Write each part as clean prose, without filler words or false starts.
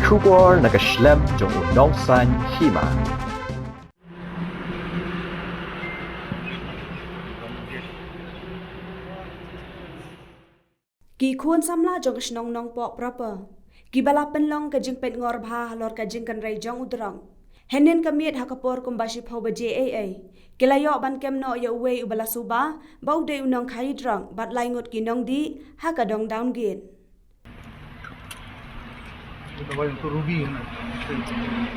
Kubor nakaslem jong unongsan hima. Ki khun samla jong snong nong pok proper. Ki bala penlong ka jing pet ngor bha lor ka jing kan rai jong udrang. Henin kamiet hakapor kumbashi phau ba JAA. Kilayo ban kem no ya uwe ubala suba ba ude unong khai drang bat lai ngot ki nong di ha ka dong down gin. Dawai untuk rugi kan.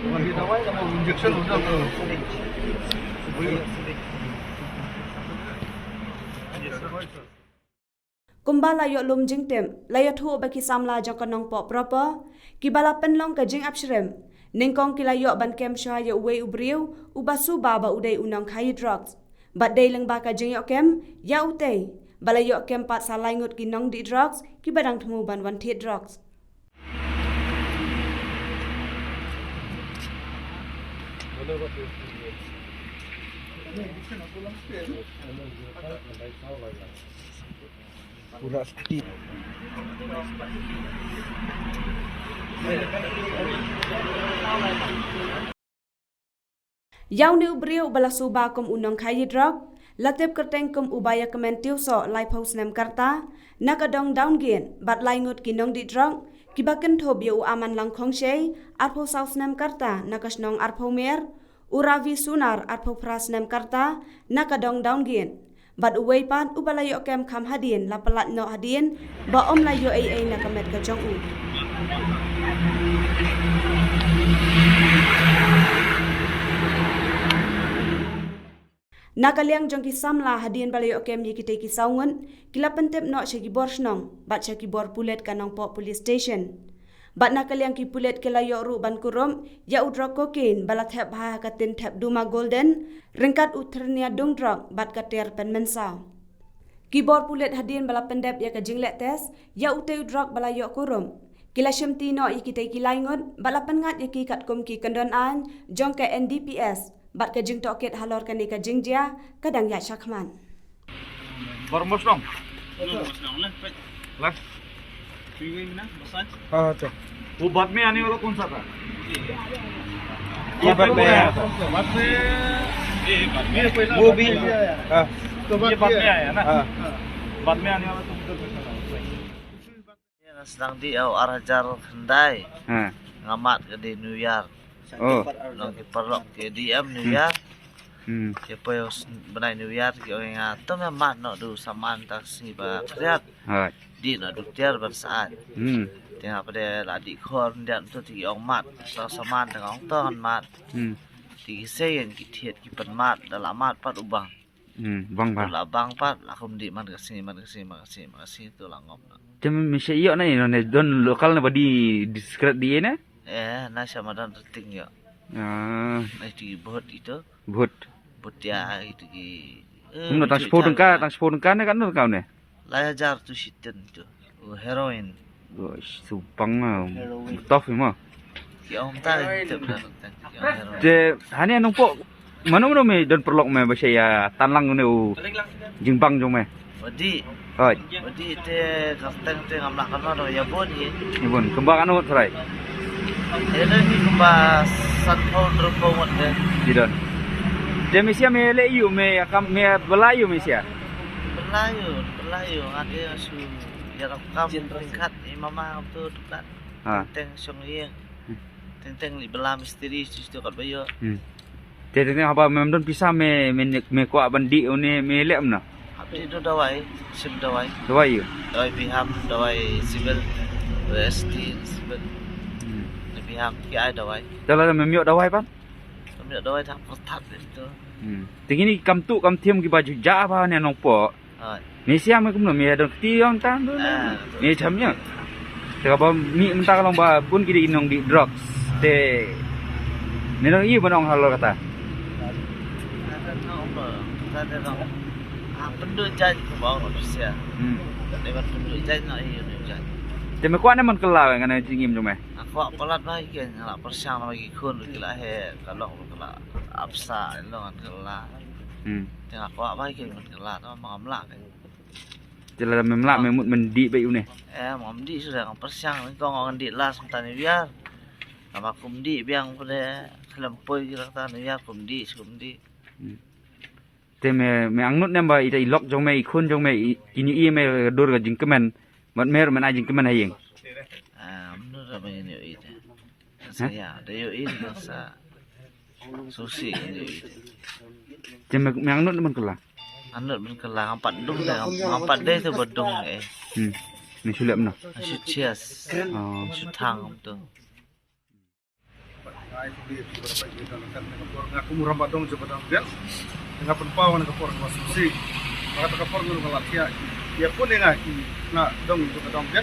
Bukan di dawai yang mau injection udah tuh. Kumbala yo lum jing tem layo thu ba ki samla jong ka nong pok proper. Ki bala penlong ka jing apshrem. Ningkong kilayo ban kem sha ya uwe ubriu ubasu ba ude unong khai drugs. Bat day leng ba ka jing yo kem ya ute. Bala yo kem pat salai ngot ki nong di drugs ki badang thmu ban wan thit drugs. Pura speed. Yau ni ubriu bala suba kum unong khai drug. Latip kerteng kum ubaya kementiu so lai pos nem karta. Nakadong down gin bat lai ngut ki nong di drug. Kibaken thob ya u aman lang khong shei arpo saus nem karta nakasnong arpo mer uravi sunar arpo pras nem karta nakadong down gin bat uwei pan ubalayo kem kham hadin la palat no hadin ba om la yo ai nakamet ka jong u Nakaliang jong ki samla hadin balayo kem yikite ki saungun kila pentep no sheki bor snong bat sheki bor pulet kanong po police station bat nakaliang ki pulet kelayo ru ban kurom ya udra kokain balat hep ha katin tep duma golden ringkat utrnia dung drug bat kater pen mensa ki bor pulet hadin bala pendep ya ka jinglet tes ya ute drug balayo kurom kila shemti no yikite ki laingot bala pengat yaki kat kum ki kendon an jong ke NDPS bat ka jing toket halor kan ka jing dia kadang ya syakman Barmos dong. Lah. Ah, tuh. Ubat me ani wala kung sata. Ubat me. Ubat me. Ubi. Ah. Ubat me ya na. Ubat me ani wala kung sata. Sedang di arajar hendai. Ngamat ke di New York. Oh. Nong perlok ke DM New York. Siapa yang benai New York ke orang atau memang nak du saman taksi ba kriat. Di nak du tiar bersaat. Tengah pada ladi korn dan tu tiga orang mat atau saman dengan orang tuan mat. Tiga sen kita ki penmat dalam mat pat ubang. Bang ba. Dalam bang pat lakum di man kesini tu langop. Cuma mesti iyo na ino ne don lokal na ba di diskret di na? Nasi madan terting ya. Nasi buat itu. Buat. Buat ya itu ki. Tang sepuluh dengka ne kan kau ne? Lajar tu sitan tu. Heroin. Supang ah. Tof mo. Ki om tai tu benar. Je hani anong po mano me don perlok me ba siya tanlang ne u jingbang jong me. Wadi. Oi. Wadi te kasteng te ngamla kan ya bon ye. Ibon kembang anu serai. Ini ni kembang satpol terpomot deh. Didon. Dia mesia me le yu me akam me belayu mesia. Belayu ada su ya kam ringkat mama tu dekat. Teng song ye. Teng li bela misteri situ kat bayo. Jadi apa memang bisa me kuat bandi une me le amna. Abdi tu dawai, sim dawai. Dawai yu. Dawai piham, dawai civil, ST civil. Piham ki ai dawai. Dalam memio dawai pan. Memio dawai tak pertat itu. Tinggi ni kam tiam ki baju ja apa ne nong po. Mesia me kum no me don tiang tan tu. Me chamnya. Teka ba mi mentah kalau ba pun kiri inong di drugs. Te nenong i banong halo kata. Ada nong. Penduduk jan bawang Indonesia. Lewat penduduk jan nak ini jan. Tapi kuat naman kelau yang ana jingim tu me. Aku pelat lagi kan, nak persiang lagi kun kila he kalau kila absa lo kan kila. Tengah aku lagi kan kila, tu mengamlak kan. Jala memlak memut mendi bayu ne. Mengamdi sudah kan persiang, kau ngamdi lah sementara biar. Nama kumdi biang pada kelampoi kira kata ya kumdi. Te me angnut namba ita ilok jong me ikun jong me kini me dur ga jingkemen mat mer men ajing kemen hayeng. Menurut apa ini itu? Saya ada itu sa susi ini. Te me angnut men kala. Anut men kala empat dung empat deh tu berdung Ni sulap no. Cias. Sutang tu. Ngaku murah badong coba dong dia. Dengan penpawan dengan kapor masuk maka kapor ngurung latihan. Dia pun dengan nak dong coba dong dia.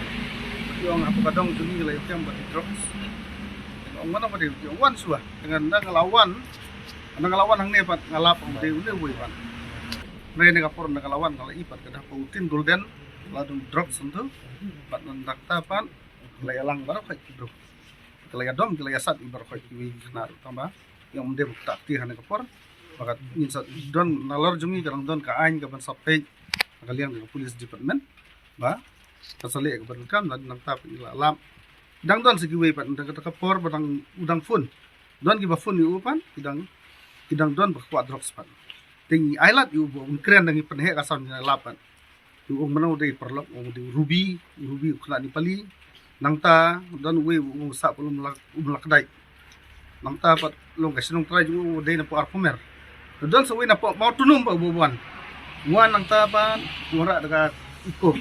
Yang apa kadang juni lah yang buat drugs. Orang mana pada yang wan suah dengan ngelawan hang ni pat ngalap dia udah buat. Mereka kapor ngelawan kalau ipat kedah pautin golden ladung drugs untuk pat nandakta pan layalang baru kayak gitu. Kelaya dom kelaya sat ibar kayak kiwi kenar tambah yang mende tak ti hane kapor maka insat don nalor jumi karang don ka ain ka ban sapej kalian dengan police department ba kasali ka ban kam nang tap alam dang don segi we pan dang kapor badang udang fun don giba fun yu pan idang don ba kwa drugs pan ting ailat yu bo kren dang penhe ka sam lapan yu menau dei perlok di ruby kena ni pali nang ta don we sa pelum ulak dai nang ta pat long ka sinong try ju dei na po arpomer don so we na po mau tunum pa bubuan muan nang ta pan ura daga iko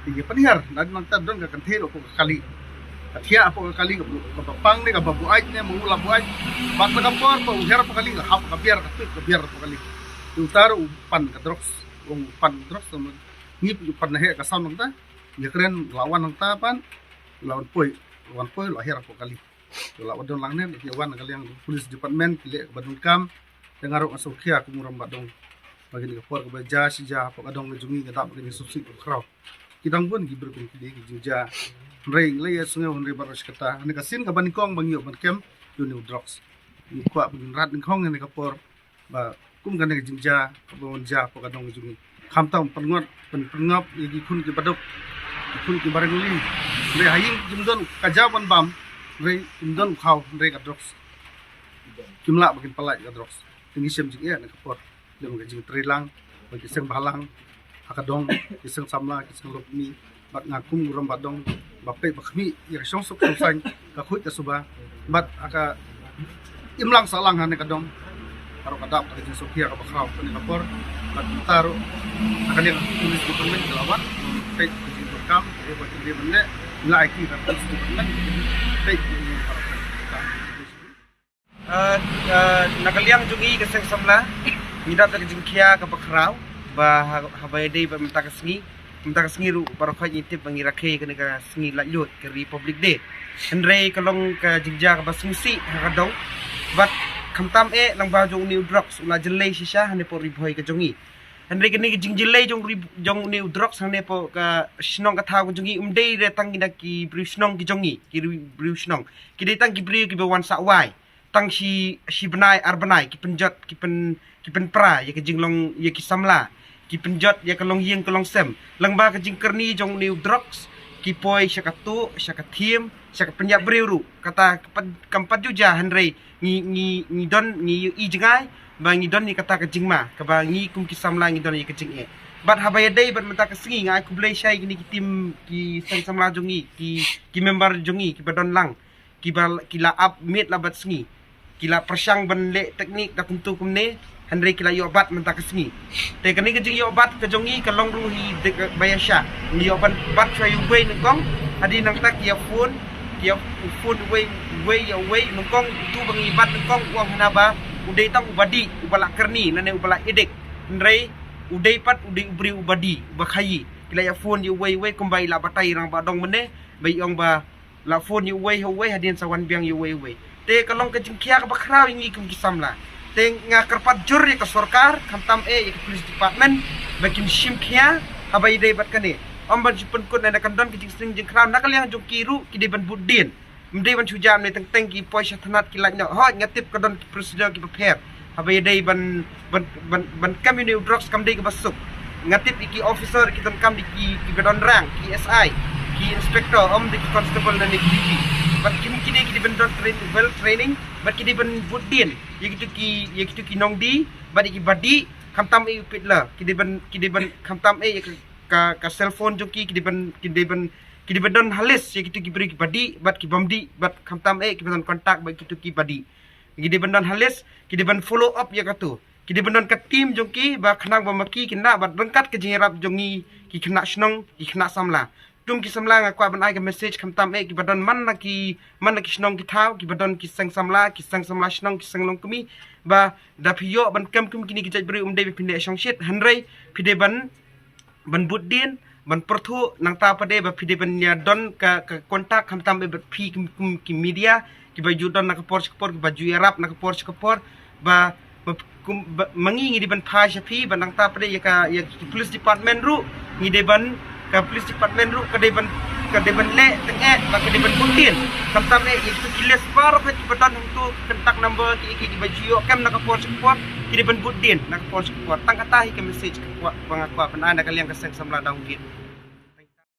tige penihar nang ta don ka kanthero ko kali kathia po kali ka pang ni ka babuai ne mo ula buai pat ka por pa uher pa kali hap ka biar pa kali utar upan ka drugs pan drugs ni pan he ka sam nang ta ya keren lawan nang ta pan lawan poi lahir apa kali lawan don lang ne wan kali yang police department kile badung kam dengarok asokia kumuram badong bagi ni kapor ke baja sija apa kadong ngejungi kadap bagi subsidi kraw kidang pun gibur pun kide juja rei le sungai honre baros kata ni kasin ka banikong bangyo ban kem new drugs ni kwa bin rat ni khong ni kapor ba kum kan ni jinja kabon ja apa kadong ngejungi khamtam pengop yagi kun ki badok kun ki barangli re haying jimdon kajaban bam re jimdon khaw re ka drugs jumlah bakin palai ka drugs tinggi sem jing ya nak kapor dem ga jing trilang bagi seng balang hakadong kiseng samla kiseng lokmi bat ngakum nguram badong bape bakmi ya song sok sang ka khut ka suba bat aka imlang salang han kadong karo kadap ka jing sokia ka bakhaw ka kapor bat taro akan yang tulis dokumen lawan page di rekam buat dia benda like kita terus dokumen page nakaliang jungi keseng samla ngidap dari jingkia ke bakrau ba habai dei ba menta kasngi ru baru khaj itip bangira khe kene ka sngi lalut ke republic day henrei kalong ka jingja ka basungsi hakadong bat khamtam lang ba jong new drugs ula jelei sisa hane po ribhoi ka jongi henrei kene jing jelei jong new drugs hane po ka snong ka thau jongi umdei re tangina ki bri snong ki jongi ki bri snong ki dei tang ki bri ki bawan sa wai tang si benai arbanai ki penjot ki pen pra ya ke jinglong ya ki samla ki penjot ya kalong yeng kalong sem langba ke jingkerni jong new drugs ki poi syakatu syakathim syak penyap breuru kata kampat juja henrei ni don ni i jengai ba ni don ni kata ke jingma ka ba ni kum ki samla ni don ya ke jing e bat habaya dei bat menta ke singi ngai ku blai syai ni ki tim ki sang samla jongi ki member jongi ki badon lang ki la up mit la bat singi kila persyang ban le teknik da kuntu kumne henrei kila yo bat menta kesngi te kani ke jing yo bat ke jongi ke long ruhi de bayasha ni yo ban bat chai we nongkong adi nang tak ya phone we nongkong tu bangi bat nongkong uang hanaba udai tang ubadi ubala kerni nane ubala edek henrei udai pat udai ubri ubadi bakhayi kila ya phone yo we kumbai la batai rang badong mene bai ong ba la phone yo we hadin sawan biang yo we te kalong ke jingkia ka bakraw ingi kum kisamla te nga kerpat jur ya ke sorkar kamtam ya ke police department bakin shimkia habai dei bat kane omban jipen kun na kandon ke jingsing jingkraw nakal yang jong kiru ki de ban budin mdei ban chujam ne teng ki poisha thanat ki lanya ho ngatip kadon ki procedure ki prepare habai dei ban community drugs kam dei ke basuk ngatip iki officer ki kam di ki gadon rang ki SI ki inspector di constable na ni bat kini ki ben don training bat ki ben budin ye gitu ki nong di bat ki badi kamtam e pitla ki ben kamtam e ka cellphone joki ki ben don halis ye gitu ki beri ki badi bat ki bamdi bat kamtam e ki ben kontak bat gitu ki badi ki ben don halis ki ben follow up ye katu ki ben don ka team joki ba khnang ba maki kina bat rengkat ke jingrap jongi ki kena snong ki kena samla tum ki samla nga kwa ban ai ka message kamtam e ki badon man na ki snong ki thau ki badon ki sang samla snong ki sang long kumi ba da phiyo ban kam kum kini ki jaj beri umde pinde song shit hanrei phide ban budin ban perthu nang ta pade ba phide ban ya don ka kontak kamtam e phi ki media ki ba judon na ka por ki ba ju arab na ka por ba mangi di ban pha shafi ban nang ta pade ya police department ru ngi de ban ka police department ru ka de ban le tengah ba ka de ban budin kamtam e itu kiles par ka badan untuk kontak number ki baju kem nak por support ki de ban budin nak por support tang kata hi ke message ka bang aku ban ana kalian ka sang samla daung git